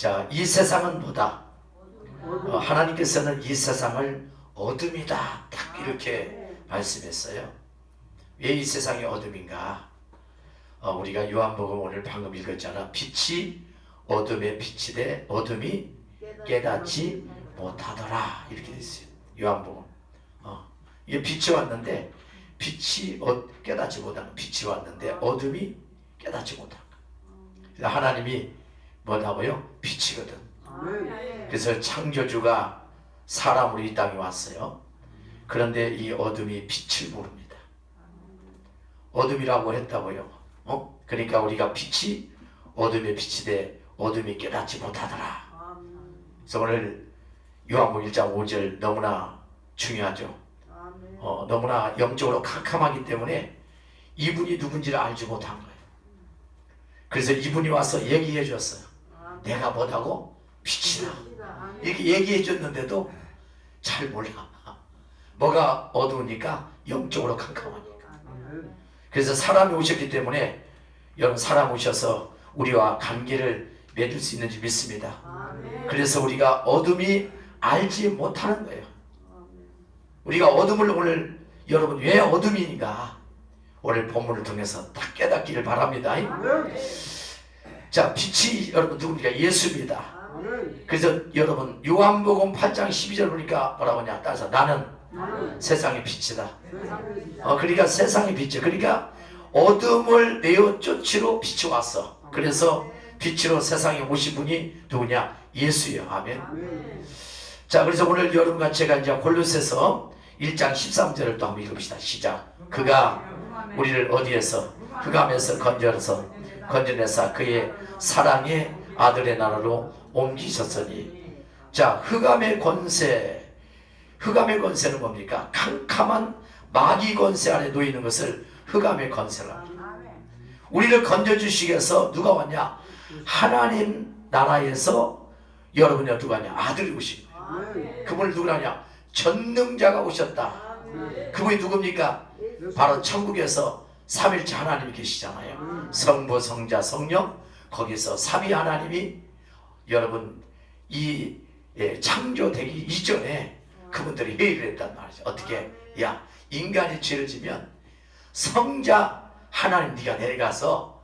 자, 이 세상은 뭐다? 하나님께서는 이 세상을 어둠이다, 딱 이렇게 말씀했어요. 왜 이 세상이 어둠인가? 우리가 요한복음 오늘 방금 읽었잖아. 빛이 어둠에 비치되 어둠이 깨닫지 못하더라, 이렇게 돼 있어요. 요한복음. 이게 빛이 왔는데 빛이 깨닫지 못하는, 빛이 왔는데 어둠이 깨닫지 못한 거. 하나님이 뭐라고요? 빛이거든. 그래서 창조주가 사람으로 이 땅에 왔어요. 그런데 이 어둠이 빛을 모릅니다. 어둠이라고 했다고요. 그러니까 우리가 빛이 어둠에 비치되 어둠이 깨닫지 못하더라. 그래서 오늘 요한복음 1장 5절 너무나 중요하죠. 너무나 영적으로 캄캄하기 때문에 이분이 누군지를 알지 못한 거예요. 그래서 이분이 와서 얘기해 줬어요. 내가 뭐라고? 빛이다. 이렇게 얘기해 줬는데도 잘 몰라. 뭐가 어두우니까 영적으로 캄캄하니까. 그래서 사람이 오셨기 때문에 여러분, 사람 오셔서 우리와 관계를 맺을 수 있는지 믿습니다. 그래서 우리가 어둠이 알지 못하는 거예요. 우리가 어둠을 오늘, 여러분, 왜 어둠인가? 오늘 본문을 통해서 딱 깨닫기를 바랍니다. 자, 빛이 여러분 누굽니까? 예수입니다. 그래서 여러분 요한복음 8장 12절 보니까 뭐라고 하냐? 따라서 나는 세상의 빛이다. 그러니까 세상의 빛이, 그러니까 어둠을 내어 쫓으러 빛이 왔어. 그래서 빛으로 세상에 오신 분이 누구냐? 예수예요. 아멘. 자, 그래서 오늘 여러분과 제가 이제 골로새서 1장 13절을 또 한번 읽읍시다. 시작. 그가 우리를 어디에서? 흑암에서 건져내사 그의 사랑의 아들의 나라로 옮기셨으니. 자, 흑암의 권세는 뭡니까? 캄캄한 마귀 권세 아래 놓이는 것을 흑암의 권세라. 우리를 건져주시기 위해서 누가 왔냐? 하나님 나라에서 여러분이 누가 왔냐? 아들이 오신 거예요. 그분을 누구라냐? 전능자가 오셨다. 그분이 누굽니까? 바로 천국에서 삼일째 하나님이 계시잖아요. 성부, 성자, 성령, 거기서 삼위 하나님이 여러분 이 창조되기 이전에 그분들이 회의를 했단 말이죠. 어떻게? 야, 인간이 죄를 지면 성자 하나님 네가 내려가서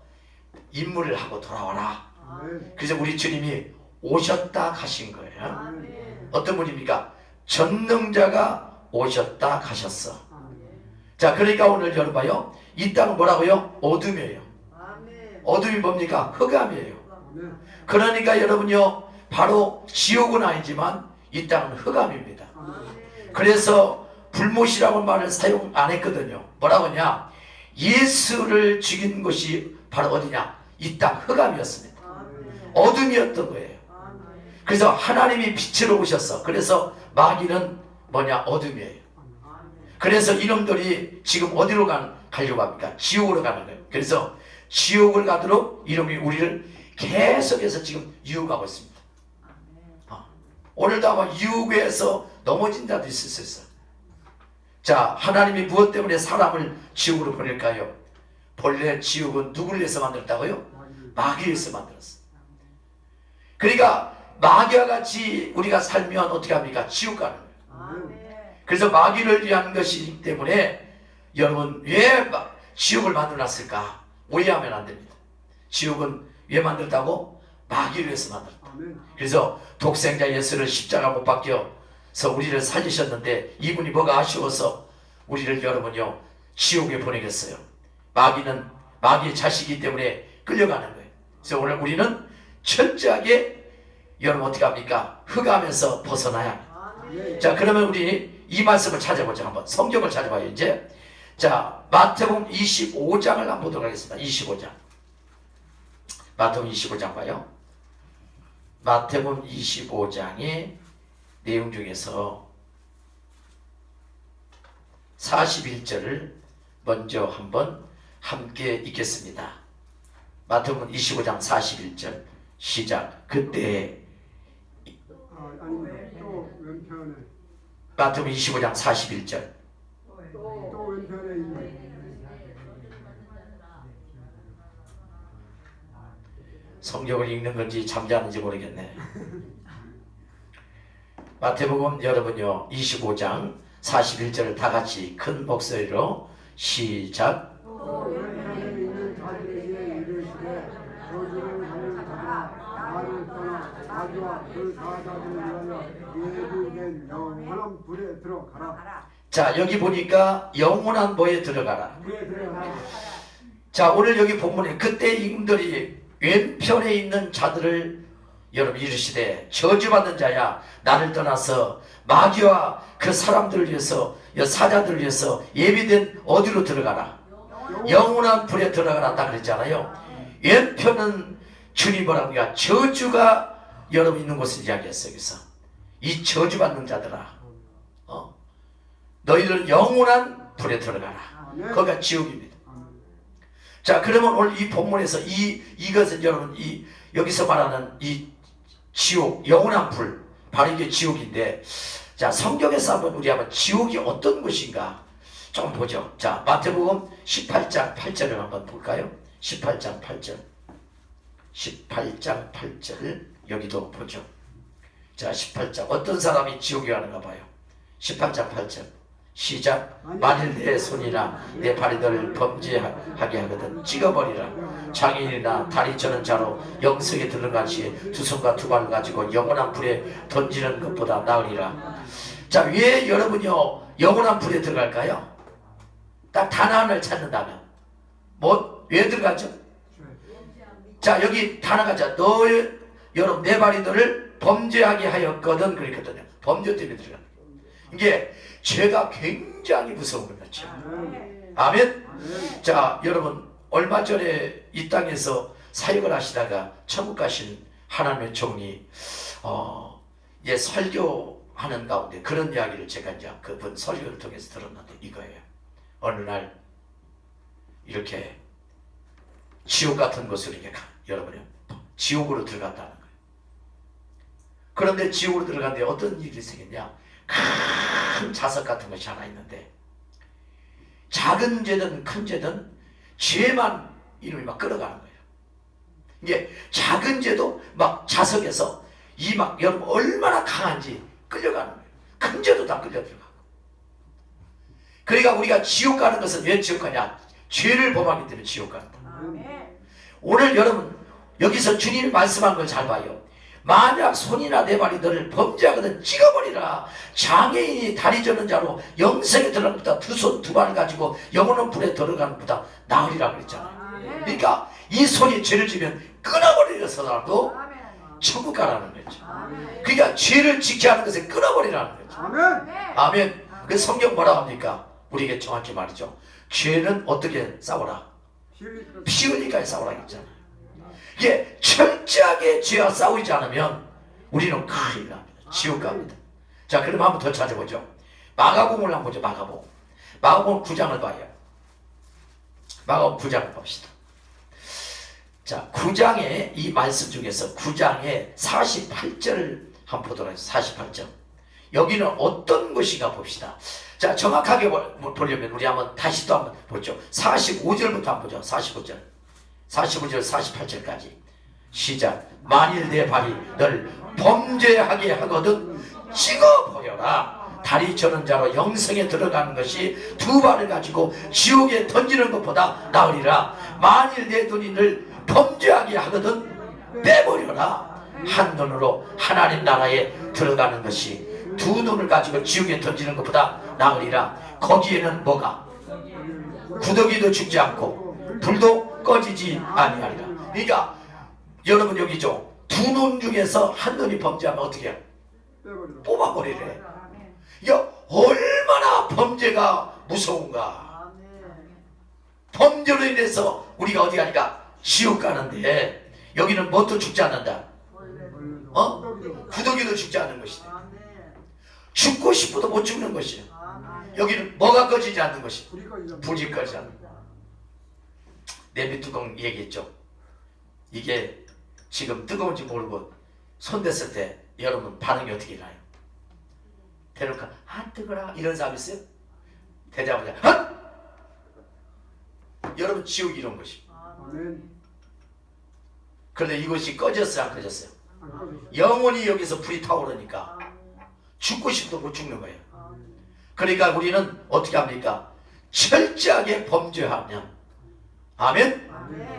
임무를 하고 돌아와라. 그래서 우리 주님이 오셨다 가신 거예요. 어떤 분입니까? 전능자가 오셨다 가셨어. 자, 그러니까 오늘 여러분 봐요. 이 땅은 뭐라고요? 어둠이에요. 어둠이 뭡니까? 흑암이에요. 그러니까 여러분요, 바로 지옥은 아니지만 이 땅은 흑암입니다. 그래서 불못이라고 말을 사용 안 했거든요. 뭐라고 하냐? 예수를 죽인 것이 바로 어디냐? 이 땅 흑암이었습니다. 어둠이었던 거예요. 그래서 하나님이 빛으로 오셨어. 그래서 마귀는 뭐냐? 어둠이에요. 그래서 이놈들이 지금 어디로 가려고 합니까? 지옥으로 가는 거예요. 그래서 지옥을 가도록 이놈이 우리를 계속해서 지금 유혹하고 있습니다. 오늘도 아마 유혹에서 넘어진 자도 있을 수 있어요. 자, 하나님이 무엇 때문에 사람을 지옥으로 보낼까요? 본래 지옥은 누구를 위해서 만들었다고요? 마귀를 위해서 만들었어요. 그러니까 마귀와 같이 우리가 살면 어떻게 합니까? 지옥 가는 거예요. 그래서 마귀를 위한 것이기 때문에 여러분, 왜 지옥을 만들어놨을까? 오해하면 안 됩니다. 지옥은 왜 만들었다고? 마귀를 위해서 만들었다. 그래서 독생자 예수를 십자가 못 박혀서 우리를 살리셨는데 이분이 뭐가 아쉬워서 우리를 여러분요 지옥에 보내겠어요. 마귀는 마귀의 자식이기 때문에 끌려가는 거예요. 그래서 오늘 우리는 철저하게 여러분 어떻게 합니까? 흑암에서 벗어나야 합니다. 자, 그러면 우리 이 말씀을 찾아보자. 한번 성경을 찾아봐요. 이제 자, 마태복음 25장을 한번 보도록 하겠습니다. 25장. 마태복음 25장 봐요. 마태복음 25장의 내용 중에서 41절을 먼저 한번 함께 읽겠습니다. 마태복음 25장 41절 시작. 그때 마태복음 25장 41절 성경을 읽는 건지 잠자는지 모르겠네. 마태복음 여러분요 25장 41절을 다 같이 큰 목소리로 시작. 자, 여기 보니까 영원한 뭐에 들어가라. 자, 오늘 여기 본문에 그때 임금들이 왼편에 있는 자들을 여러분 이르시되 저주받는 자야 나를 떠나서 마귀와 그 사람들을 위해서 사자들을 위해서 예비된 어디로 들어가라. 영원한 불에 들어가라 딱 그랬잖아요. 왼편은 주님 뭐랍니까? 저주가 여러분 있는 곳을 이야기했어요. 그래서 이 저주받는 자들아 너희들은 영원한 불에 들어가라. 거기가 지옥입니다. 자, 그러면 오늘 이 본문에서 이것은 여러분 여기서 말하는 이 지옥, 영원한 불, 바로 이게 지옥인데, 자, 성경에서 한번 지옥이 어떤 것인가 좀 보죠. 자, 마태복음 18장 8절을 한번 볼까요? 18장 8절. 18장 8절 여기도 보죠. 자, 18장 어떤 사람이 지옥에 가는가 봐요. 18장 8절 시작. 만일 내 손이나 내 발이 너를 범죄하게 하거든 찍어버리라. 장애인이나 다리 저는 자로 영성에 들어간 시에 두 손과 두 발을 가지고 영원한 불에 던지는 것보다 나으리라. 자, 왜 여러분요 영원한 불에 들어갈까요? 딱 단 하나를 찾는다면 왜 들어가죠? 자, 여기 단 하나가 여러분 내 발이 너를 범죄하게 하였거든 그랬거든요. 범죄 때문에 들어가는 거예요. 이게 죄가 굉장히 무서운 거죠. 아멘. 자, 여러분 얼마 전에 이 땅에서 사역을 하시다가 천국 가신 하나님의 종이 설교하는 가운데 그런 이야기를 제가 이제 그분 설교를 통해서 들었는데 이거예요. 어느 날 이렇게 지옥 같은 곳으로 여러분이 지옥으로 들어갔다는 거예요. 그런데 지옥으로 들어갔는데 어떤 일이 생겼냐? 큰 자석 같은 것이 하나 있는데 작은 죄든 큰 죄든 죄만 이놈이 막 끌어가는 거예요. 이게 작은 죄도 막 자석에서 여러분 얼마나 강한지 끌려가는 거예요. 큰 죄도 다 끌려 들어가고. 그러니까 우리가 지옥 가는 것은 왜 지옥 가냐? 죄를 범하기 때문에 지옥 간다. 오늘 여러분 여기서 주님이 말씀한 걸 잘 봐요. 만약 손이나 내 발이 너를 범죄하거든 찍어버리라. 장애인이 다리 저는 자로 영생에 들어가는 것보다 두 손 두 발을 가지고 영원한 불에 들어가는 것보다 나으리라 그랬잖아요. 그러니까 이 손이 죄를 지면 끊어버리려서라도 천국 가라는 거죠. 그러니까 죄를 지게 하는 것을 끊어버리라는 거죠. 아멘. 그 성경 뭐라고 합니까? 우리에게 정확히 말이죠. 죄는 어떻게 싸워라? 피 흘리까지 싸우라 했잖아요. 이게 철저하게 죄와 싸우지 않으면 우리는 큰일 납니다. 지옥 갑니다. 자, 그럼 한번 더 찾아보죠. 마가복음을 한번 보죠. 마가복음 9장을 봐요. 마가복음 9장을 봅시다. 자, 9장의 이 말씀 중에서 9장의 48절을 한번 보도록 하겠습니다. 48절. 여기는 어떤 것인가 봅시다. 자, 정확하게 보려면 우리 한번 다시 또 한번 보죠. 45절부터 한번 보죠. 45절 48절까지 시작. 만일 내 발이 널 범죄하게 하거든 찍어버려라. 다리 저는 자로 영생에 들어가는 것이 두 발을 가지고 지옥에 던지는 것보다 나으리라. 만일 내 눈이 널 범죄하게 하거든 빼버려라. 한 눈으로 하나님 나라에 들어가는 것이 두 눈을 가지고 지옥에 던지는 것보다 나으리라. 거기에는 뭐가? 구더기도 죽지 않고 불도 꺼지지 아니하리라. 그러니까 여러분 여기죠. 두 눈 중에서 한 눈이 범죄하면 어떻게 해요? 뽑아버리래. 이게 얼마나 범죄가 무서운가. 범죄로 인해서 우리가 어디 가니까 지옥 가는데 여기는 뭣도 죽지 않는다. 구더기도 죽지 않는 것이다. 죽고 싶어도 못 죽는 것이에요. 여기는 뭐가 꺼지지 않는 것이? 불이 꺼지지 않는 것. 냄비 뚜껑 얘기했죠. 이게 지금 뜨거운지 모르고 손 댔을 때 여러분 반응이 어떻게 나요? 대놓고 뜨거라 이런 사람 있어요? 대자보자 여러분 지옥이 이런 것이. 그런데 이것이 꺼졌어요, 안 꺼졌어요? 영원히 여기서 불이 타오르니까 죽고 싶어도 못 죽는 거예요. 그러니까 우리는 어떻게 합니까? 철저하게 범죄하면, 아멘?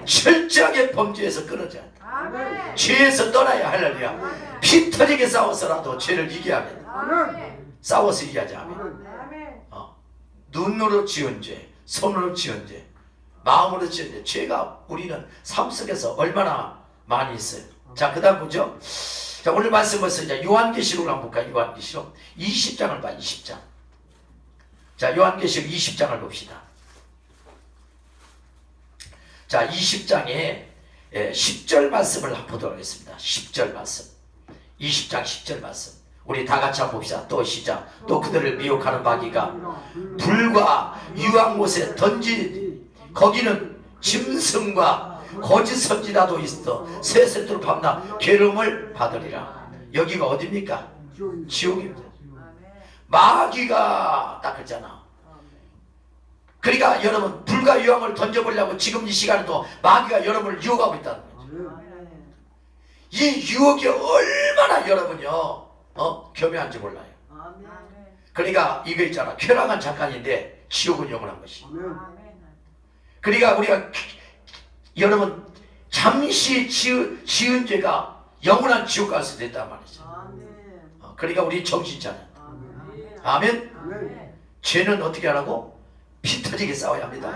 철저하게 범죄에서 끊어져야 돼. 죄에서 떠나야 할렐루야. 피 터지게 싸워서라도 죄를 이겨야 돼. 싸워서 이겨야지. 아멘. 눈으로 지은 죄, 손으로 지은 죄, 마음으로 지은 죄, 죄가 우리는 삶 속에서 얼마나 많이 있어요. 자, 그 다음 보죠. 자, 오늘 말씀을 이제 요한계시록을 한번 볼까요? 요한계시록 20장을 봐. 20장. 자, 요한계시록 20장을 봅시다. 자, 20장에 10절 말씀을 한번 보도록 하겠습니다. 10절 말씀. 20장 10절 말씀. 우리 다 같이 한번 봅시다. 또 시작. 또 그들을 미혹하는 마귀가 불과 유황못에 던지, 거기는 짐승과 거짓 선지자도 있어 세세토록 밤낮 괴로움을 받으리라. 여기가 어디입니까? 지옥입니다. 마귀가 딱 그랬잖아. 그러니까 여러분, 불과 유황을 던져보려고 지금 이 시간에도 마귀가 여러분을 유혹하고 있다는 거죠. 이 유혹이 얼마나 여러분요 교묘한지 몰라요. 그러니까 이거 있잖아. 쾌락한 잠깐인데 지옥은 영원한 것이. 그러니까 우리가 여러분 잠시 지은 죄가 영원한 지옥 갈 수도 있단 말이죠. 그러니까 우리 정신 있잖아요. 아멘. 죄는 어떻게 하라고? 피 터지게 싸워야 합니다.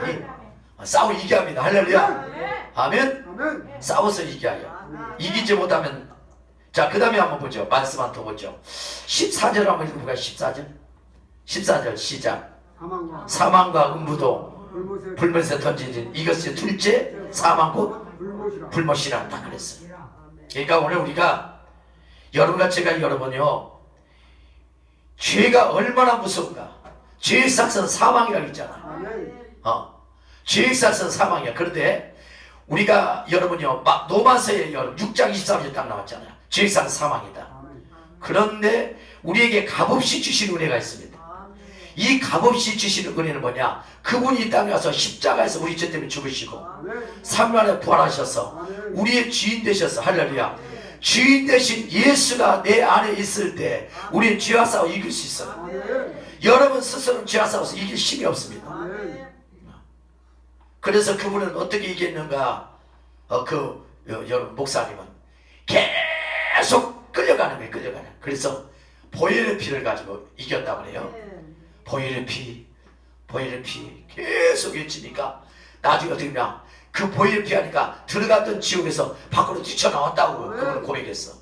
싸워 이겨야 합니다. 할렐루야. 아멘. 싸워서 이겨야 해요. 이기지 못하면, 자, 그 다음에 한번 보죠. 말씀 한 번 더 보죠. 14절 한번 읽어볼까요? 14절. 14절 시작. 사망과 음부도 불못에 던지진 이것이 둘째 사망과 불못이라 딱 그랬어요. 그러니까 오늘 우리가 여러분과 제가 여러분요 죄가 얼마나 무서운가. 죄의 삭은 사망이라고 있잖아. 죄의 삭은 사망이야. 그런데 우리가 여러분요 로마서에 6장 23절 딱 나왔잖아요. 죄의 삭은 사망이다. 그런데 우리에게 값없이 주신 은혜가 있습니다. 이 값없이 주시는 은혜는 뭐냐? 그분이 이 땅에 와서 십자가에서 우리 죄 때문에 죽으시고 3일 만에 부활하셔서 우리의 주인 되셔서, 할렐루야, 주인 되신 예수가 내 안에 있을 때 우리는 죄와 싸워 이길 수 있어요. 여러분 스스로는 죄와 싸워서 이길 힘이 없습니다. 그래서 그분은 어떻게 이겼는가? 여러분 목사님은 계속 끌려가는 거예요. 끌려가는. 그래서 보혈의 피를 가지고 이겼다고 그래요. 보혈의 피 계속 외치니까 나중에 어떻게 되냐, 그 보혈의 피 하니까 들어갔던 지옥에서 밖으로 뛰쳐나왔다고 그분은 고백했어.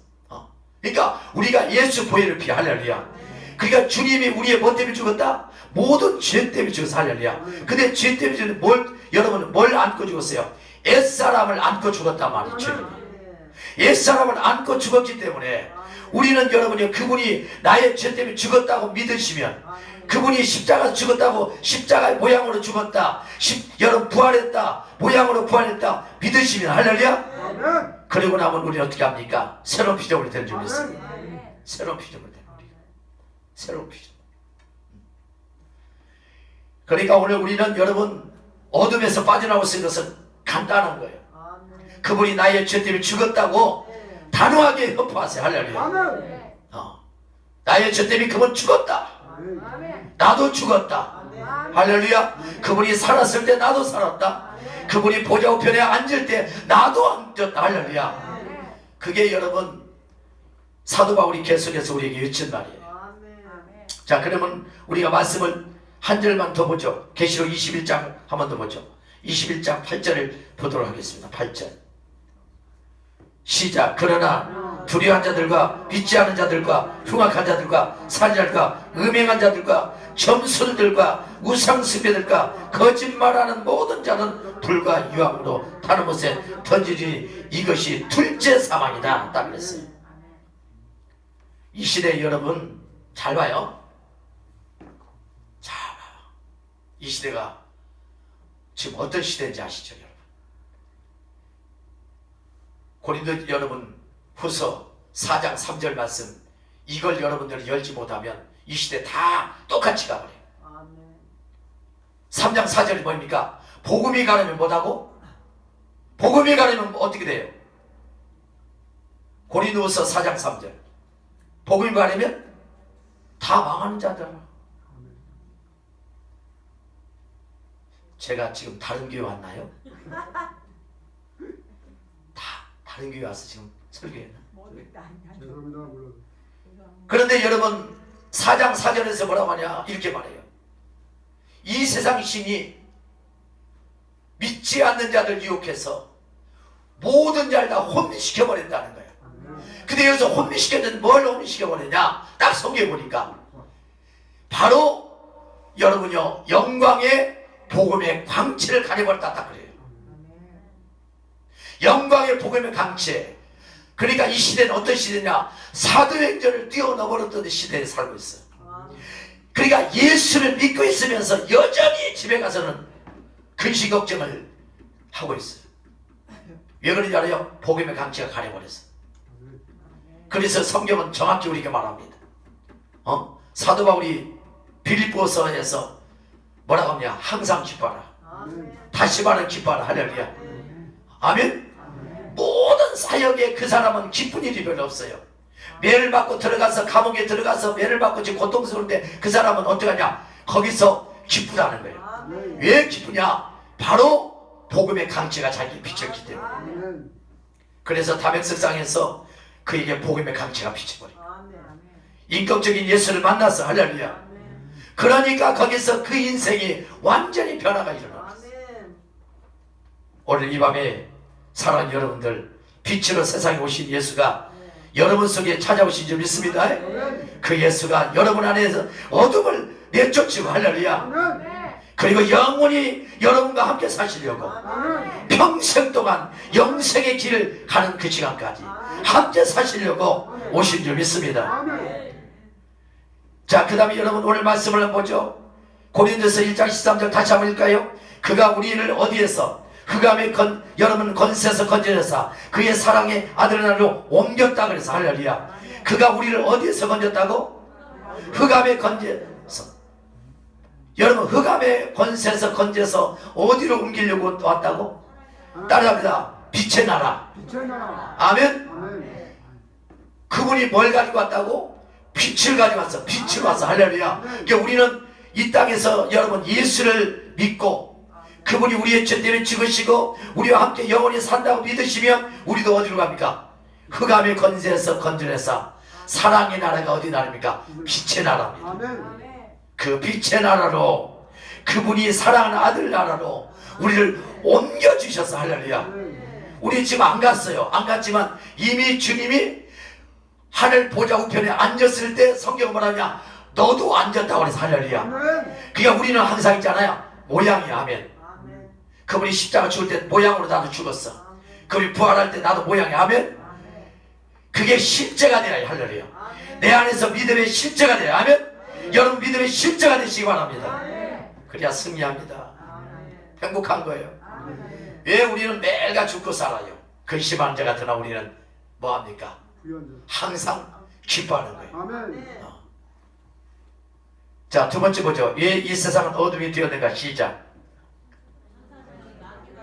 그러니까 우리가 예수 보혈의 피, 할렐루야. 그러니까 주님이 우리의 뭐 때문에 죽었다? 모든 죄 때문에 죽었어, 할렐루야. 근데 죄 때문에 죽었는데 여러분은 뭘 안고 죽었어요? 옛사람을 안고 죽었단 말이에요. 주님이 옛사람을 안고 죽었기 때문에 우리는 여러분이 그분이 나의 죄 때문에 죽었다고 믿으시면, 그분이 십자가에서 죽었다고, 십자가의 모양으로 죽었다, 여러분 부활했다, 모양으로 부활했다 믿으시면, 할렐루야. 그리고 나면 우리는 어떻게 합니까? 새로운 피조물이 되는 줄 믿습니다. 새로운 피조물이 되는 거예요. 새로운 피조물. 그러니까 오늘 우리는 여러분 어둠에서 빠져나올 수 있는 것은 간단한 거예요. 그분이 나의 죄 때문에 죽었다고 단호하게 선포하세요. 할렐루야. 나의 죄 때문에 그분 죽었다. 나도 죽었다. 할렐루야. 그분이 살았을 때 나도 살았다. 그분이 보좌 우편에 앉을 때 나도 앉았다. 할렐루야. 그게 여러분 사도 바울이 계속해서 우리에게 외친 말이에요. 자, 그러면 우리가 말씀을 한 절만 더 보죠. 계시록 21장 한 번 더 보죠. 21장 8절을 보도록 하겠습니다. 8절 시작. 그러나 두려워한 자들과 믿지 않은 자들과 흉악한 자들과 살인자들과 음행한 자들과 점술들과 우상숭배들과 거짓말하는 모든 자는 불과 유황으로 타는 곳에 던지니 이것이 둘째 사망이다. 딱 그랬어요. 이 시대 여러분 잘 봐요. 잘 봐요. 이 시대가 지금 어떤 시대인지 아시죠, 여러분? 고린도 여러분 후서 4장 3절 말씀, 이걸 여러분들이 열지 못하면 이 시대 다 똑같이 가버려요. 3장 4절이 뭡니까? 복음이 가려면 뭐라고? 복음이 가려면 어떻게 돼요? 고린도후서 4장 3절. 복음이 가려면 다 망하는 자들아. 제가 지금 다른 교회 왔나요? 다른 교회 와서 지금 설교했나? 그런데 여러분 4장 4절에서 뭐라고 하냐? 이렇게 말해요. 이 세상 신이 믿지 않는 자들 유혹해서 모든 자를 다 혼미시켜버린다는 거예요. 근데 여기서 혼미시켰는데 뭘 혼미시켜버리냐? 딱 성경에 보니까 바로 여러분요 영광의 복음의 광채를 가려버렸다 딱 그래요. 영광의 복음의 광채. 그러니까 이 시대는 어떤 시대냐? 사도행전을 뛰어넘어버렸던 시대에 살고 있어요. 그러니까 예수를 믿고 있으면서 여전히 집에 가서는 근심 걱정을 하고 있어요. 왜 그런지 알아요? 복음의 광채가 가려버렸어요. 그래서 성경은 정확히 우리에게 말합니다. 사도 바울이 빌립보서에서 뭐라고 하냐? 항상 기뻐하라. 다시 말하는 기뻐하라. 할렐루야. 아멘. 모든 사역에 그 사람은 기쁜 일이 별로 없어요. 매를 받고 들어가서 감옥에 들어가서 매를 받고 지금 고통스러운데 그 사람은 어떻게 하냐? 거기서 기쁘다는 거예요. 왜 기쁘냐? 바로 복음의 강체가 자기에 비쳤기 때문에. 그래서 다메섹상에서 그에게 복음의 강체가 비쳐버려요. 인격적인 예수를 만나서 할렐루야. 그러니까 거기서 그 인생이 완전히 변화가 일어났어요. 오늘 이 밤에 사랑하는 여러분들, 빛으로 세상에 오신 예수가 여러분 속에 찾아오신 줄 믿습니다. 그 예수가 여러분 안에서 어둠을 내쫓지고 할렐루야. 그리고 영원히 여러분과 함께 사시려고 평생 동안 영생의 길을 가는 그 시간까지 함께 사시려고 오신 줄 믿습니다. 자, 그 다음에 여러분 오늘 말씀을 한번 보죠. 고린도서 1장 13절 다시 한번 읽을까요? 그가 우리를 어디에서 흑암의 여러분 권세에서 건져내사 그의 사랑의 아들의 날로 옮겼다 그래서 할렐루야. 그가 우리를 어디에서 건졌다고? 흑암의 건져서. 여러분 흑암의 권세에서 건져서 어디로 옮기려고 왔다고? 따라합니다. 빛의 나라. 아멘. 그분이 뭘 가지고 왔다고? 빛을 가지고 왔어. 빛을 와서 할렐루야. 그러니까 우리는 이 땅에서 여러분 예수를 믿고 그분이 우리의 죄 때문에 죽으시고 우리와 함께 영원히 산다고 믿으시면 우리도 어디로 갑니까? 흑암의 권세에서 건져내사 사랑의 나라가 어디 나라입니까? 빛의 나라입니다. 그 빛의 나라로 그분이 사랑하는 아들 나라로 우리를 옮겨주셔서 할렐루야. 우리 지금 안 갔어요. 안 갔지만 이미 주님이 하늘 보좌 우편에 앉았을 때 성경은 뭐라냐? 너도 앉았다고 그래서 할렐루야. 그러니까 우리는 항상 있잖아요. 모양이 아멘. 그분이 십자가 죽을 때 모양으로 나도 죽었어. 그분이 부활할 때 나도 모양이 아멘. 그게 실제가 되어야 할렐루야. 내 안에서 믿음의 실제가 되어야 아멘. 여러분 믿음의 실제가 되시기 바랍니다. 그래야 승리합니다. 행복한 거예요. 왜 우리는 매일같이 죽고 살아요? 근심하는 자 같으나 우리는 뭐합니까? 항상 기뻐하는 거예요. 자, 두 번째 보죠. 왜 이 세상은 어둠이 되었는가? 시작.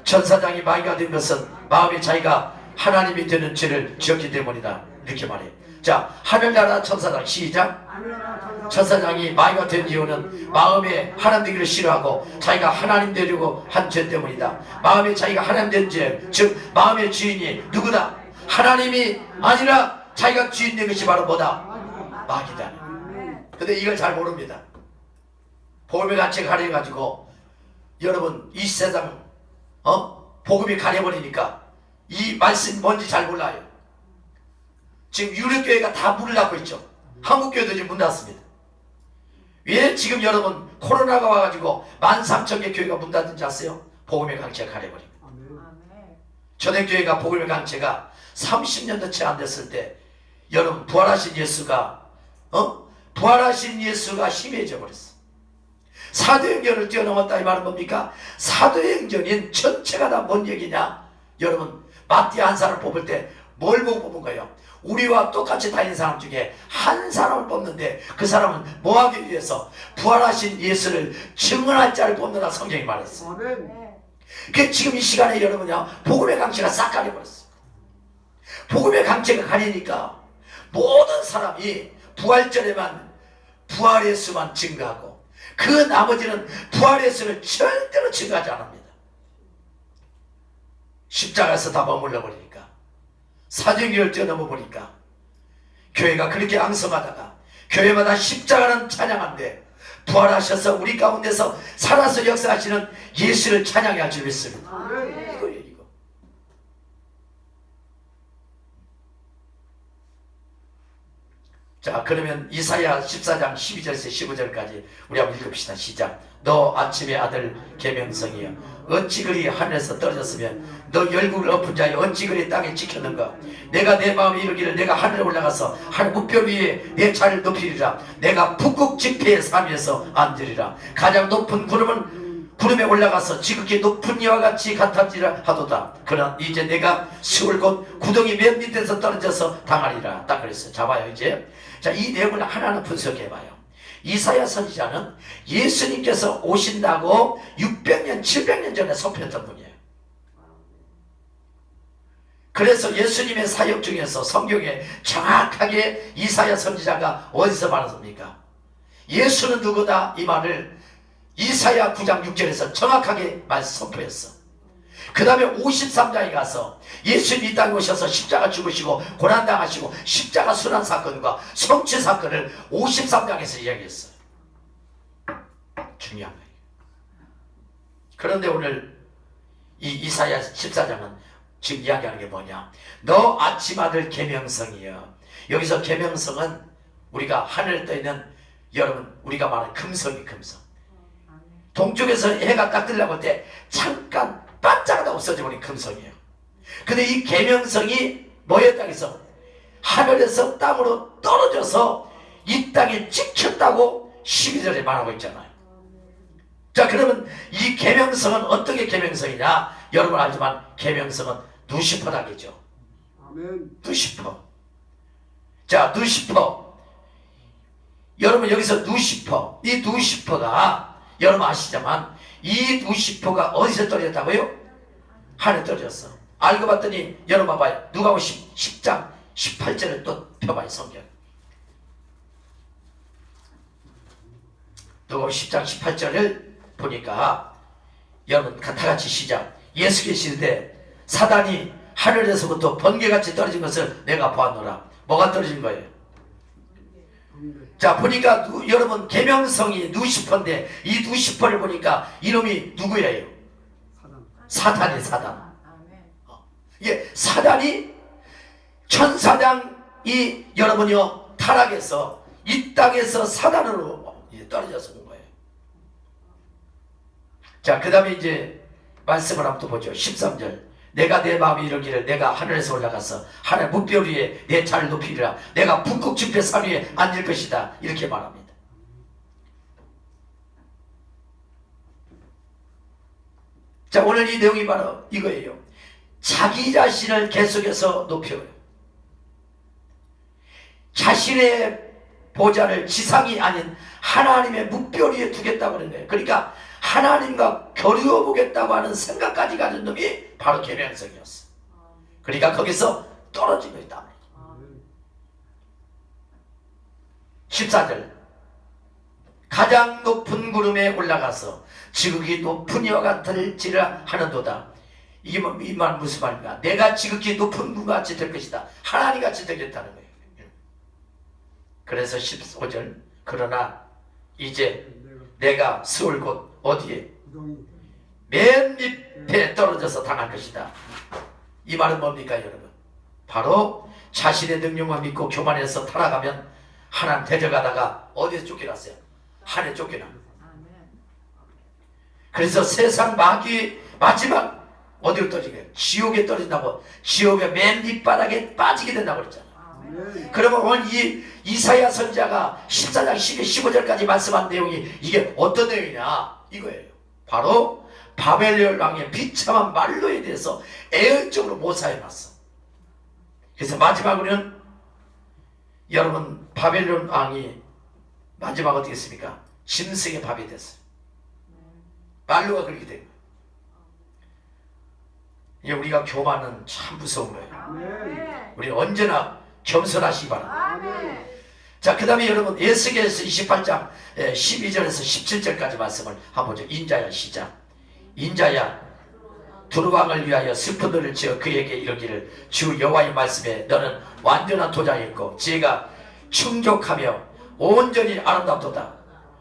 천사장이 마귀가 된 것은 마음에 자기가 하나님이 되는 죄를 지었기 때문이다. 이렇게 말해요. 자, 하늘나라 천사장 시작. 천사장이 마귀가 된 이유는 마음에 하나님 되기를 싫어하고 자기가 하나님 되려고 한 죄 때문이다. 마음에 자기가 하나님 된 죄, 즉 마음의 주인이 누구다? 하나님이 아니라 자기가 주인 된 것이 바로 뭐다? 마귀다. 근데 이걸 잘 모릅니다. 복음의 가치가 가려가지고 여러분 이 세상 복음이 가려버리니까 이 말씀이 뭔지 잘 몰라요. 지금 유럽교회가 다 문을 닫고 있죠. 한국교회도 지금 문 닫습니다. 왜 지금 여러분 코로나가 와가지고 13,000개 교회가 문 닫는지 아세요? 복음의 강체가 가려버립니다. 전행교회가 복음의 강체가 30년도 채 안 됐을 때 여러분 부활하신 예수가 부활하신 예수가 심해져 버렸어. 사도행전을 뛰어넘었다 이 말은 뭡니까? 사도행전인 전체가 다 뭔 얘기냐? 여러분 마띠아 한 사람을 뽑을 때 뭘 보고 뽑은 거예요? 우리와 똑같이 다니는 사람 중에 한 사람을 뽑는데 그 사람은 뭐 하기 위해서? 부활하신 예수를 증언할 자를 뽑는다 성경이 말했어. 그 지금 이 시간에 여러분요 복음의 강체가 싹 가려버렸어. 복음의 강체가 가리니까 모든 사람이 부활절에만 부활의 수만 증가하고 그 나머지는 부활의 수를 절대로 증가하지 않습니다. 십자가에서 다 머물러 버리니까, 사정기를 뛰어넘어 보니까 교회가 그렇게 앙성하다가 교회마다 십자가는 찬양한데 부활하셔서 우리 가운데서 살아서 역사하시는 예수를 찬양해 할 줄 믿습니다. 이거예요, 이거. 자, 그러면 이사야 14장 12절에서 15절까지 우리 한번 읽읍시다. 시작. 너 아침의 아들 계명성이여, 어찌 그리 하늘에서 떨어졌으면 너 열국을 엎은 자여, 어찌 그리 땅에 찍혔는가. 내가 내 마음에 이르기를 내가 하늘에 올라가서 하늘 무별 위에 내 차를 높이리라. 내가 북극 지폐의 삶 위에서 앉으리라. 가장 높은 구름에 올라가서 지극히 높은 이와 같이 같아지라 하도다. 그러나 이제 내가 시올 곧 구덩이 맨 밑에서 떨어져서 당하리라. 딱 그랬어요. 자, 봐요. 이제 자, 이 내용을 하나하나 분석해 봐요. 이사야 선지자는 예수님께서 오신다고 600년 700년 전에 선포했던 분이에요. 그래서 예수님의 사역 중에서 성경에 정확하게 이사야 선지자가 어디서 말했습니까? 예수는 누구다, 이 말을 이사야 9장 6절에서 정확하게 선포했어. 그 다음에 53장에 가서 예수님이 이 땅에 오셔서 십자가 죽으시고 고난당하시고 십자가 순환 사건과 성취 사건을 53장에서 이야기했어요. 중요한 거예요. 그런데 오늘 이 이사야 14장은 지금 이야기하는 게 뭐냐? 너 아침 아들 계명성이여. 여기서 계명성은 우리가 하늘에 떠 있는, 여러분 우리가 말하는 금성이 금성. 동쪽에서 해가 딱 뜨려고 할 때 잠깐 반짝하다 없어져 버린 금성이에요. 근데 이 계명성이 뭐의 땅에서 하늘에서 땅으로 떨어져서 이 땅에 찍혔다고 12절에 말하고 있잖아요. 자, 그러면 이 계명성은 어떻게 계명성이냐? 여러분 알지만 계명성은 누시퍼라겠죠. 누시퍼. 자, 누시퍼. 여러분 여기서 누시퍼, 이 누시퍼가 여러분 아시지만 이 누시퍼가 어디서 떨어졌다고요? 하늘에 떨어졌어. 알고 봤더니 여러분 봐봐요. 누가복음 10장 18절을 또 펴봐요. 성경 누가복음 10장 18절을 보니까 여러분 다같이 시작. 예수 계시는데 사단이 하늘에서부터 번개같이 떨어진 것을 내가 보았노라. 뭐가 떨어진 거예요? 자, 보니까 여러분 계명성이 누시퍼인데 이 누시퍼를 보니까 이놈이 누구예요? 사단이 사단. 이게 사단이 천사장이 여러분요 타락해서 이 땅에서 사단으로 떨어져서 온 거예요. 자, 그 다음에 이제 말씀을 한번 또 보죠. 13절. 내가 내 마음에 이르기를 내가 하늘에서 올라가서 하늘 무별 위에 내 차를 높이리라. 내가 북극 지폐 산 위에 앉을 것이다. 이렇게 말합니다. 자, 오늘 이 내용이 바로 이거예요. 자기 자신을 계속해서 높여요. 자신의 보좌를 지상이 아닌 하나님의 무별 위에 두겠다고 하는 거예요. 그러니까 하나님과 겨루어 보겠다고 하는 생각까지 가진 놈이 바로 계명성이었어. 그러니까 거기서 떨어지고 있다. 14절. 가장 높은 구름에 올라가서 지극히 높은 이와 같을지라 하는도다. 이 말 무슨 말인가? 내가 지극히 높은 구름 같이 될 것이다. 하나님 같이 되겠다는 거예요. 그래서 15절. 그러나 이제 내가 세울 곳 어디에? 맨 밑에 떨어져서 당할 것이다. 이 말은 뭡니까 여러분? 바로 자신의 능력만 믿고 교만해서 타락하면 하나님 데려가다가 어디에 쫓겨났어요? 하늘에 쫓겨나. 그래서 세상 마귀 마지막 어디로 떨어지게? 지옥에 떨어진다고. 지옥의 맨 밑바닥에 빠지게 된다고 그랬잖아. 그러면 오늘 이 이사야 선지자가 14장 15절까지 말씀한 내용이 이게 어떤 내용이냐? 이거예요. 바로 바벨론 왕의 비참한 말로에 대해서 애언적으로 모사해놨어. 그래서 마지막으로는 여러분 바벨론 왕이 마지막 어떻게 했습니까? 짐승의 밥이 됐어요. 말로가 그렇게 된 거예요. 우리가 교만은 참 무서운 거예요. 우리 언제나 겸손하시기 바랍니다. 자, 그 다음에 여러분 에스겔서 28장 12절에서 17절까지 말씀을 한번 보죠. 인자야 시작. 인자야 두루왕을 위하여 슬픈 노를 지어 그에게 이르기를 주 여호와의 말씀에 너는 완전한 도장이었고 지혜가 충족하며 온전히 아름답도다.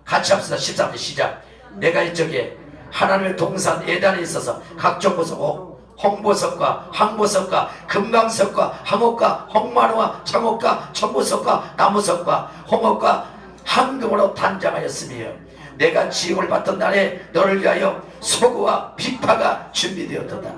같이 합시다. 13절 시작. 내가 이쪽에 하나님의 동산 에단에 있어서 각종 보석 홍보석과 항보석과 금강석과 항옥과 홍마루와 창옥과 천보석과 나무석과 홍옥과 황금으로 단장하였으며 내가 지옥을 받던 날에 너를 위하여 소고와 비파가 준비되었도다.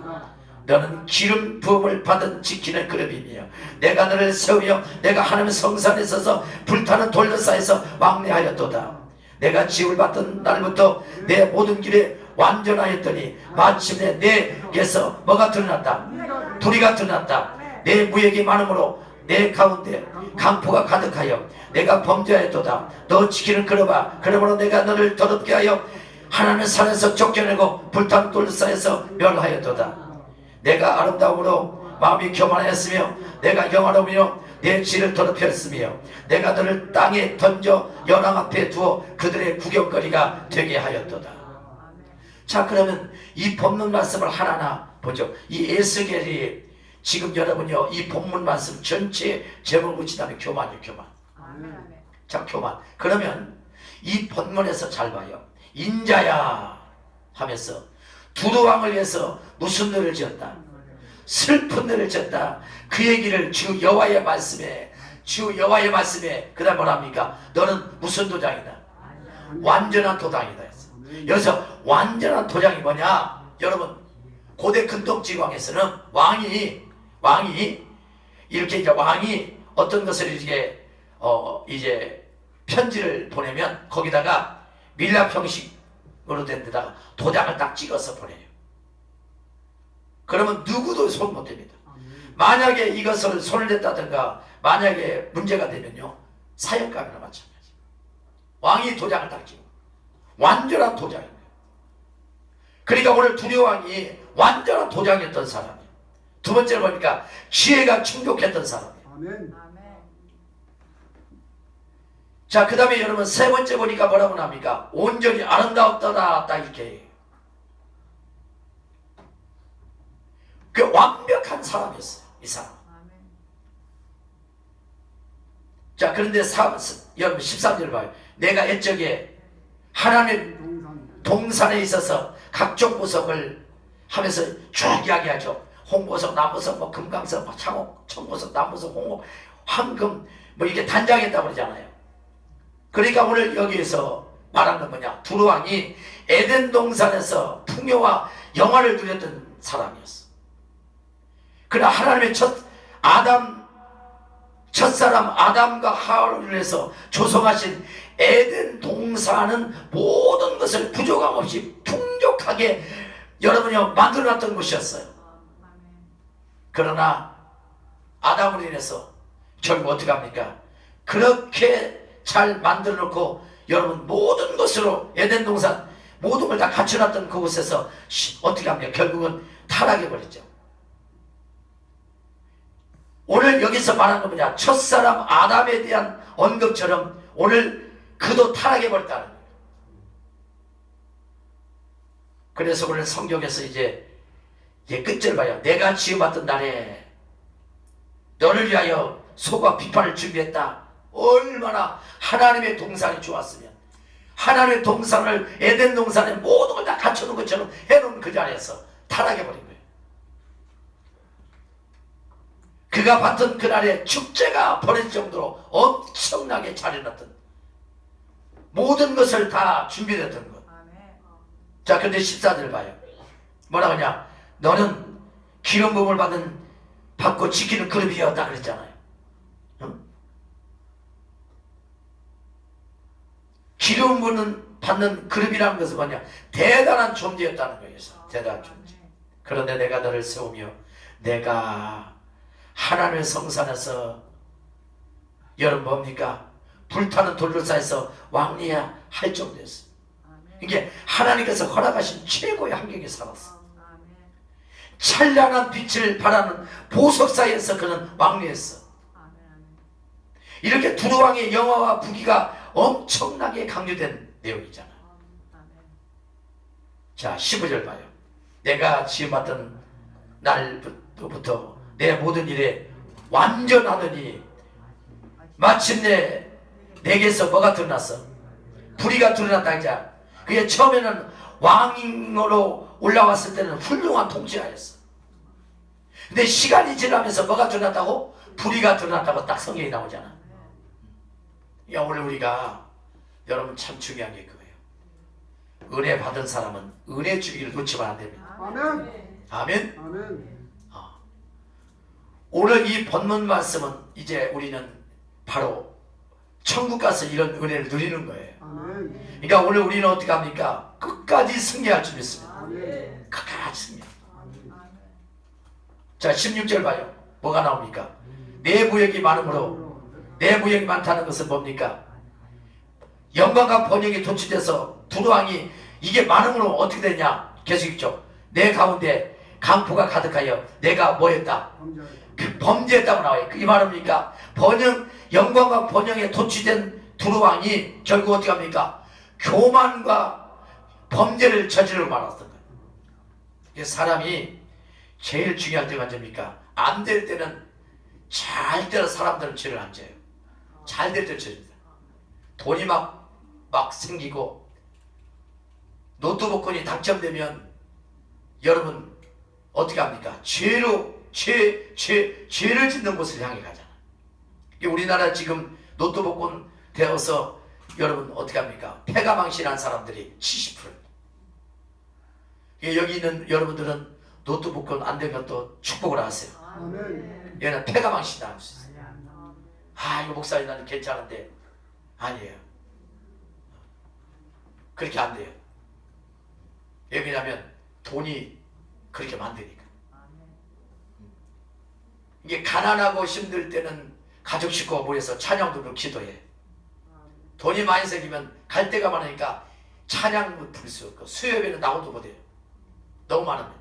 너는 기름 부음을 받은 지키는 그룹이며 내가 너를 세우며 내가 하나님의 성산에 있어서 불타는 돌려사에서 왕래하였도다. 내가 지옥을 받던 날부터 내 모든 길에 완전하였더니 마침내 내게서 뭐가 드러났다? 불의가 드러났다. 내 무역이 많으므로 내 가운데 강포가 가득하여 내가 범죄하였도다. 너 지키는 그러봐. 그러므로 내가 너를 더럽게 하여 하나님의 산에서 쫓겨내고 불탄 돌사에서 멸하였도다. 내가 아름다움으로 마음이 교만하였으며 내가 영화로우며 내 지를 더럽혔으며 내가 너를 땅에 던져 연왕 앞에 두어 그들의 구경거리가 되게 하였도다. 자, 그러면 이 본문 말씀을 하나하나 보죠. 이 에스겔이 지금 여러분요 이 본문 말씀 전체 제목을 붙이다면 교만이에요. 교만. 자, 교만. 그러면 이 본문에서 잘 봐요. 인자야 하면서 두루왕을 위해서 무슨 노를 지었다? 슬픈 노를 지었다. 그 얘기를 주 여호와의 말씀에 그 다음 뭐랍니까? 너는 무슨 도장이다? 완전한 도장이다. 여기서 완전한 도장이 뭐냐? 여러분 고대 근동지왕에서는 왕이 이렇게 이제 왕이 어떤 것을 이제 편지를 보내면 거기다가 밀랍 형식으로 된 데다가 도장을 딱 찍어서 보내요. 그러면 누구도 손 못 댑니다. 만약에 이것을 손을 댔다든가 만약에 문제가 되면요 사형감이나 마찬가지. 왕이 도장을 딱 찍어. 완전한 도장입니다. 그러니까 오늘 두려왕이 완전한 도장이었던 사람이에요. 두 번째로 보니까 지혜가 충족했던 사람이에요. 아멘. 자, 그 다음에 여러분 세 번째 보니까 뭐라고 합니까? 온전히 아름다웠더라. 딱 이렇게 해요. 그 완벽한 사람이었어요. 이 사람. 자, 그런데 여러분 13절 봐요. 내가 옛적에 하나님의 동산에 있어서 각종 보석을 하면서 쭉 이야기하죠. 홍보석, 나무석, 뭐 금강석, 뭐 창옥, 천보석, 나무석, 홍옥, 황금 뭐 이게 단장했다고 그러잖아요. 그러니까 오늘 여기에서 말한 건 뭐냐? 두루왕이 에덴 동산에서 풍요와 영화를 누렸던 사람이었어. 그러나 하나님의 첫사람 아담과 하와를 위해서 조성하신 에덴 동산은 모든 것을 부족함 없이 풍족하게 여러분이 만들어놨던 곳이었어요. 그러나 아담으로 인해서 결국 어떻게 합니까? 그렇게 잘 만들어 놓고 여러분 모든 것으로 에덴 동산 모든 걸 다 갖춰놨던 그곳에서 어떻게 합니까? 결국은 타락해 버렸죠. 오늘 여기서 말하는 건 뭐냐? 첫사람 아담에 대한 언급처럼 오늘 그도 타락해 버렸다는 거예요. 그래서 오늘 성경에서 이제 끝절 봐요. 내가 지어봤던 날에 너를 위하여 소가 비판을 준비했다. 얼마나 하나님의 동산이 좋았으면 하나님의 동산을 에덴 동산에 모든 걸 다 갖춰놓은 것처럼 해놓은 그 자리에서 타락해버린 거예요. 그가 봤던 그날에 축제가 벌어질 정도로 엄청나게 잘해놨던 모든 것을 다 준비됐던 것. 자, 근데 14절 봐요. 뭐라고 하냐? 너는 기름 부음을 받고 지키는 그룹이었다 그랬잖아요. 응? 기름 부음을 받는 그룹이라는 것은 뭐냐? 대단한 존재였다는 거예요. 대단한 존재. 그런데 내가 너를 세우며 내가 하나님의 성산에서 여러분 뭡니까? 불타는 돌로사에서 왕래야 할 정도였어. 이게 하나님께서 허락하신 최고의 환경에 살았어. 찬란한 빛을 발하는 보석 사이에서 그는 왕래했어. 이렇게 두루왕의 영화와 부귀가 엄청나게 강조된 내용이잖아. 자, 15절 봐요. 내가 지음받던 날부터 내 모든 일에 완전하더니 마침내 내게서 뭐가 드러났어? 불의가 드러났다. 이제 그게 처음에는 왕으로 올라왔을 때는 훌륭한 통치자였어. 근데 시간이 지나면서 뭐가 드러났다고? 불의가 드러났다고 딱 성경이 나오잖아. 야, 오늘 우리가 여러분 참 중요한 게 그거예요. 은혜 받은 사람은 은혜 주기를 놓치면 안 됩니다. 아멘. 아멘. 아멘. 오늘 이 본문 말씀은 이제 우리는 바로 천국 가서 이런 은혜를 누리는 거예요. 아멘. 그러니까 오늘 우리는 어떻게 합니까? 끝까지 승리할 줄 믿습니다. 아멘. 끝까지 승리. 자, 16절 봐요. 뭐가 나옵니까? 내 무역이 많으므로, 내 무역이 많다는 것은 뭡니까? 영광과 번영이 도취돼서 두루왕이 이게 많음으로 어떻게 되냐? 계속 있죠. 내 가운데 강포가 가득하여 내가 뭐했다? 범죄했다고 나와요. 이 말입니까? 영광과 번영에 도취된 두루왕이 결국 어떻게 합니까? 교만과 범죄를 저지르고 말았던 거예요. 사람이 제일 중요할 때가 언제입니까? 안 될 때는 잘 때는 사람들은 죄를 안 져요. 잘 될 때는 죄입니다. 돈이 막 생기고 로또 복권이 당첨되면 여러분 어떻게 합니까? 죄를 짓는 곳을 향해 가잖아. 우리나라 지금 로또 복권 되어서 여러분 어떻게 합니까? 패가망신한 사람들이 70%. 여기 있는 여러분들은 로또 복권 안 된 것도 축복을 하세요. 아멘. 얘는 패가망신당할 수 있어요. 아, 이거 목사님 나는 괜찮은데. 아니에요. 그렇게 안 돼요. 왜냐하면 돈이 그렇게 만드니까. 이게 가난하고 힘들 때는 가족 식구가 모여서 찬양 부르고 기도해. 돈이 많이 생기면 갈 데가 많으니까 찬양 부를 수 없고 수요예배는 나오도 못해요. 너무 많으면.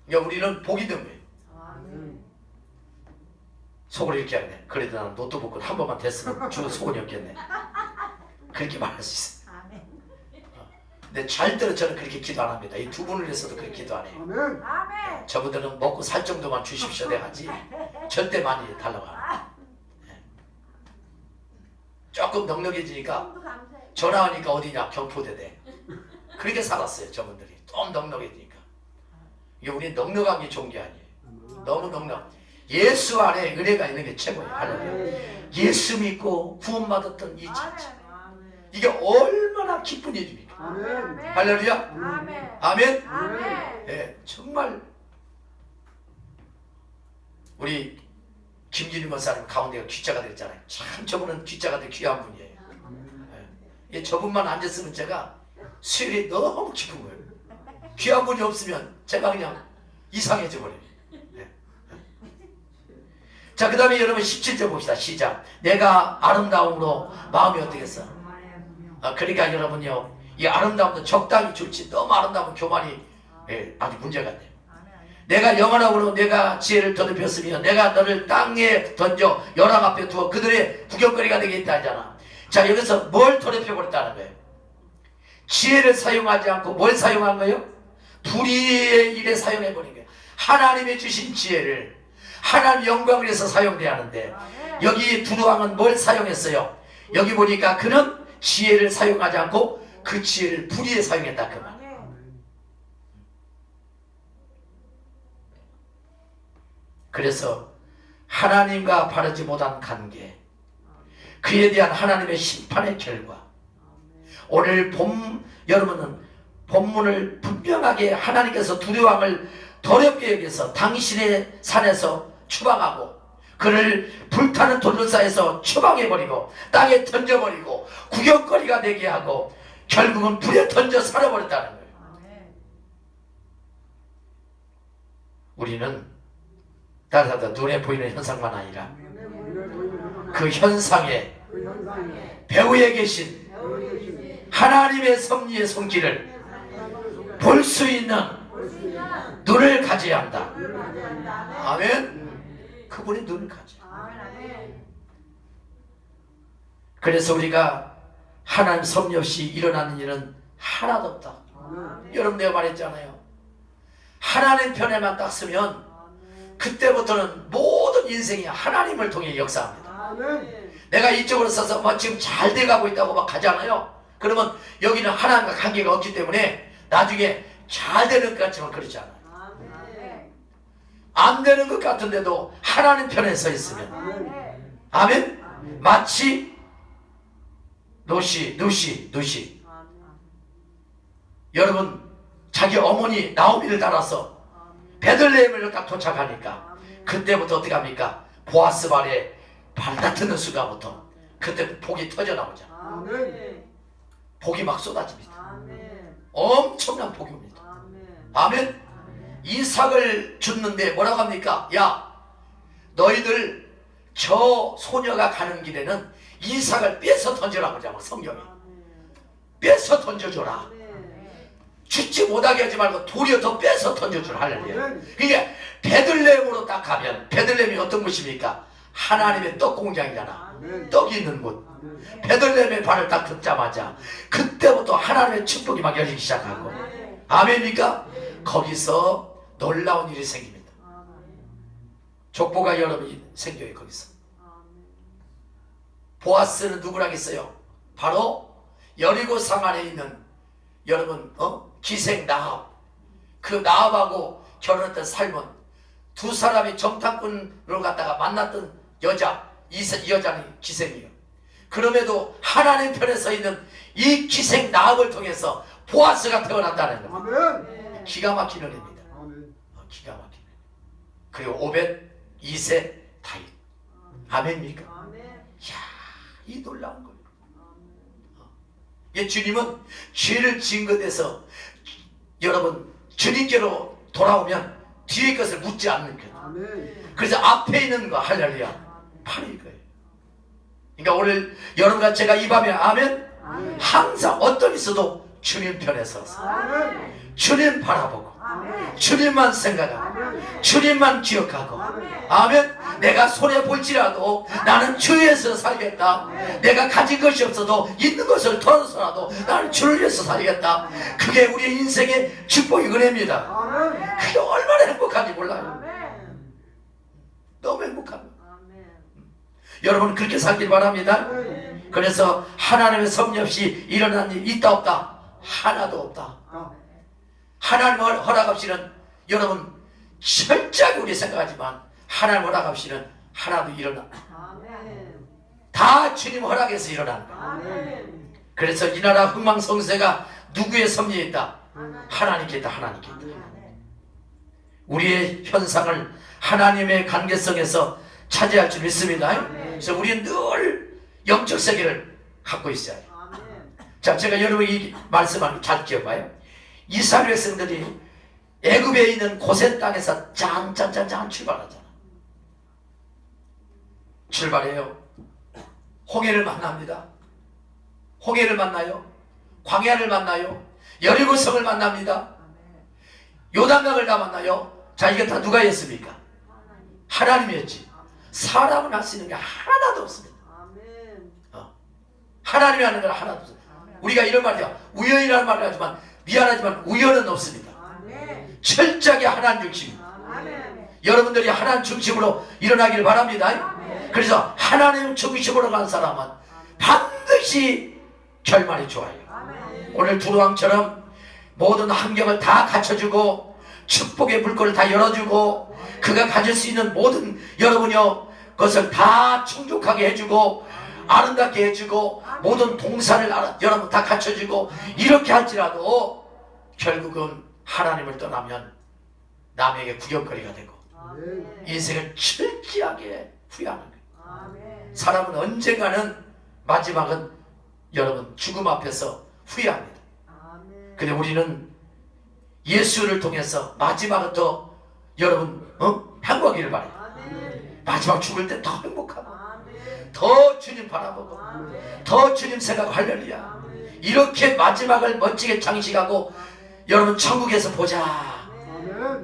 그러니까 우리는 복이 든 거예요. 속으로 이렇게 하네. 그래도 나는 로또 복권 한 번만 됐으면 주는 소원이 없겠네. 그렇게 말할 수 있어요. 근데 절대로 저는 그렇게 기도 안 합니다. 이 두 분을 위해서도 그렇게 기도 안 해요. 아멘. 저분들은 먹고 살 정도만 주십시오 내가지 절대 많이 달라고 안 해요. 조금 넉넉해지니까 전화하니까 어디냐? 경포대대. 그렇게 살았어요. 저분들이 좀 넉넉해지니까. 이게 우리 넉넉한 게 좋은 게 아니에요. 너무 넉넉. 예수 안에 은혜가 있는 게 최고예요. 할렐루야. 예수 믿고 구원받았던 이 자체. 이게 얼마나 기쁜 일입니까? 아멘. 할렐루야. 아멘. 아멘. 아멘. 예, 정말 우리 김진희 권사님 가운데가 귀자가 됐잖아요. 참 저분은 귀자가 된 귀한 분이에요. 예, 저분만 앉았으면 제가 수혈이 너무 깊은 거예요. 귀한 분이 없으면 제가 그냥 이상해져 버려요. 예. 자, 그 다음에 여러분 17절 봅시다. 시작. 내가 아름다움으로 마음이 어떻겠어? 그러니까 여러분요, 이 아름다움도 적당히 좋지 너무 아름다운 교만이 아주 문제가 돼요. 내가 영원하고로 내가 지혜를 더럽혔으며 내가 너를 땅에 던져 열왕 앞에 두어 그들의 구경거리가 되겠다 하잖아. 자, 여기서 뭘 더럽혀버렸다는 거예요? 지혜를 사용하지 않고 뭘 사용한 거예요? 불의의 일에 사용해버린 거예요. 하나님의 주신 지혜를 하나님 영광을 위해서 사용돼야 하는데 여기 두루왕은 뭘 사용했어요? 여기 보니까 그는 지혜를 사용하지 않고 그 지혜를 불의에 사용했다 그 말. 그래서 하나님과 바르지 못한 관계, 그에 대한 하나님의 심판의 결과. 오늘 여러분은 본문을 분명하게 하나님께서 두루왕을 더럽게 여겨서 당신의 산에서 추방하고 그를 불타는 돌로사에서 추방해버리고 땅에 던져버리고 구경거리가 되게 하고 결국은 불에 던져 살아버렸다는 거예요. 우리는 따라서 눈에 보이는 현상만 아니라 그 현상에 배후에 계신 하나님의 섭리의 손길을 볼 수 있는 눈을 가져야 한다. 눈을 가져야 한다. 아멘. 그분이 눈을 가져. 아멘. 그래서 우리가 하나님 섭리 없이 일어나는 일은 하나도 없다. 여러분 내가 말했잖아요. 하나님 편에만 딱 서면 그때부터는 모든 인생이 하나님을 통해 역사합니다. 내가 이쪽으로 서서 뭐 지금 잘 돼가고 있다고 막 하잖아요. 그러면 여기는 하나님과 관계가 없기 때문에 나중에 잘 되는 것 같지만 그렇지 않아요. 안 되는 것 같은데도 하나님 편에 서 있으면 아멘. 마치 누시 여러분 자기 어머니 나오미를 따라서 베들레헴을 딱 도착하니까 그때부터 어떻게 합니까? 보아스 발에 발다트는 순간부터 그때 복이 터져 나오죠. 복이 막 쏟아집니다. 엄청난 복이 옵니다. 아멘. 이삭을 줬는데 뭐라고 합니까? 야 너희들 저 소녀가 가는 길에는 이삭을 뺏어 던져라고 하자고 성경이. 뺏어 던져줘라. 죽지 못하게 하지 말고 도리어 더 뺏어 던져주라. 할렐루야. 이게 베들레헴으로 딱 가면 베들레헴이 어떤 곳입니까? 하나님의 떡 공장이잖아. 떡이 있는 곳. 베들레헴의 발을 딱 듣자마자 그때부터 하나님의 축복이 막 열리기 시작하고 아멘입니까? 거기서 놀라운 일이 생깁니다. 족보가 여러분이 생겨요. 거기서 보아스는 누구라겠어요? 바로 여리고 상 안에 있는 여러분 기생 나합. 그 나합하고 결혼했던 삶은 두 사람이 정탐꾼으로 갔다가 만났던 여자. 이 여자는 기생이에요. 그럼에도 하나님 편에 서 있는 이 기생 나합을 통해서 보아스가 태어난다는 겁니다. 기가 막히는 애입니다. 기가 막히는 애. 그리고 오벳 2세 다윗. 아멘입니까? 이야, 이 놀라운 거예요. 주님은 죄를 지은 것에서 여러분 주님께로 돌아오면 뒤의 것을 묻지 않는 거예요. 그래서 앞에 있는 거 할렐루야 바로 이거예요. 그러니까 오늘 여러분과 제가 이 밤에 아멘 항상 어떤 있어도 주님 편에 서서 주님 바라보고 주님만 생각하고 주님만 기억하고 아멘. 내가 손해볼지라도 나는 주에서 살겠다. 내가 가진 것이 없어도 있는 것을 털어서라도 나는 주를 위해서 살겠다. 그게 우리 인생의 축복의 은혜입니다. 그게 얼마나 행복한지 몰라요. 너무 행복합니다. 여러분 그렇게 살길 바랍니다. 그래서 하나님의 섭리 없이 일어난 일 있다 없다? 하나도 없다. 하나님 허락 없이는 여러분 철저하게 우리 생각하지만 하나님 허락 없이는 하나도 일어나. 다 주님 허락해서 일어나는 거예요. 그래서 이 나라 흥망성쇠가 누구의 섭리에 있다? 하나님께 있다. 하나님께 있다. 우리의 현상을 하나님의 관계성에서 차지할 줄 믿습니다. 그래서 우리는 늘 영적 세계를 갖고 있어야 해요. 자, 제가 여러분 이 말씀을 잘 기억해봐요. 이스라엘 백성들이 애굽에 있는 고센 땅에서 짠짠짠짠 출발하잖아. 출발해요. 홍해를 만납니다. 홍해를 만나요. 광야를 만나요. 여리고성을 만납니다. 요단강을 다 만나요. 자, 이게 다 누가 했습니까? 하나님이었지. 사람은 할 수 있는 게 하나도 없습니다. 하나님이 하는 건 하나도 없습니다. 우리가 이런 말이야. 우연이라는 말을 하지만 미안하지만 우연은 없습니다. 철저하게 하나님 중심입니다. 여러분들이 하나님 중심으로 일어나길 바랍니다. 그래서 하나님 중심으로 간 사람은 반드시 결말이 좋아요. 오늘 두루왕처럼 모든 환경을 다 갖춰주고 축복의 물꼬를 다 열어주고 그가 가질 수 있는 모든 여러분요 것을 다 충족하게 해주고 아름답게 해주고 모든 동산을 여러분 다 갖춰주고 이렇게 할지라도 결국은 하나님을 떠나면 남에게 구경거리가 되고 인생을 철저하게 후회하는 거예요. 사람은 언젠가는 마지막은 여러분 죽음 앞에서 후회합니다. 근데 우리는 예수를 통해서 마지막은 더 여러분 행복하기를 바라요. 마지막 죽을 때 더 행복하고 더 주님 바라보고 더 주님 생각하고 할렐루야. 이렇게 마지막을 멋지게 장식하고 여러분 천국에서 보자.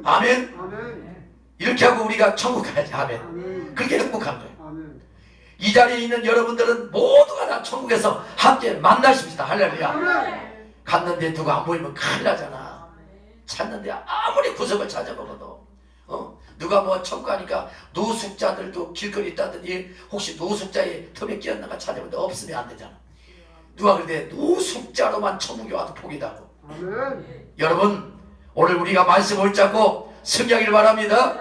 아멘. 아멘. 이렇게 하고 우리가 천국 가야지. 아멘. 아멘. 그렇게 행복한 거예요. 아멘. 이 자리에 있는 여러분들은 모두가 다 천국에서 함께 만나십시다. 할렐루야. 아멘. 갔는데 누가 안 보이면 큰일 나잖아. 찾는데 아무리 구석을 찾아먹어도 누가 뭐 천국 가니까 노숙자들도 길거리 있다더니 혹시 노숙자의 틈에 끼었나가 찾아보는데 없으면 안 되잖아. 누가 그런데 노숙자로만 천국에 와도 복이다고. 아멘. 여러분 오늘 우리가 말씀 을 잡고 승리하길 바랍니다.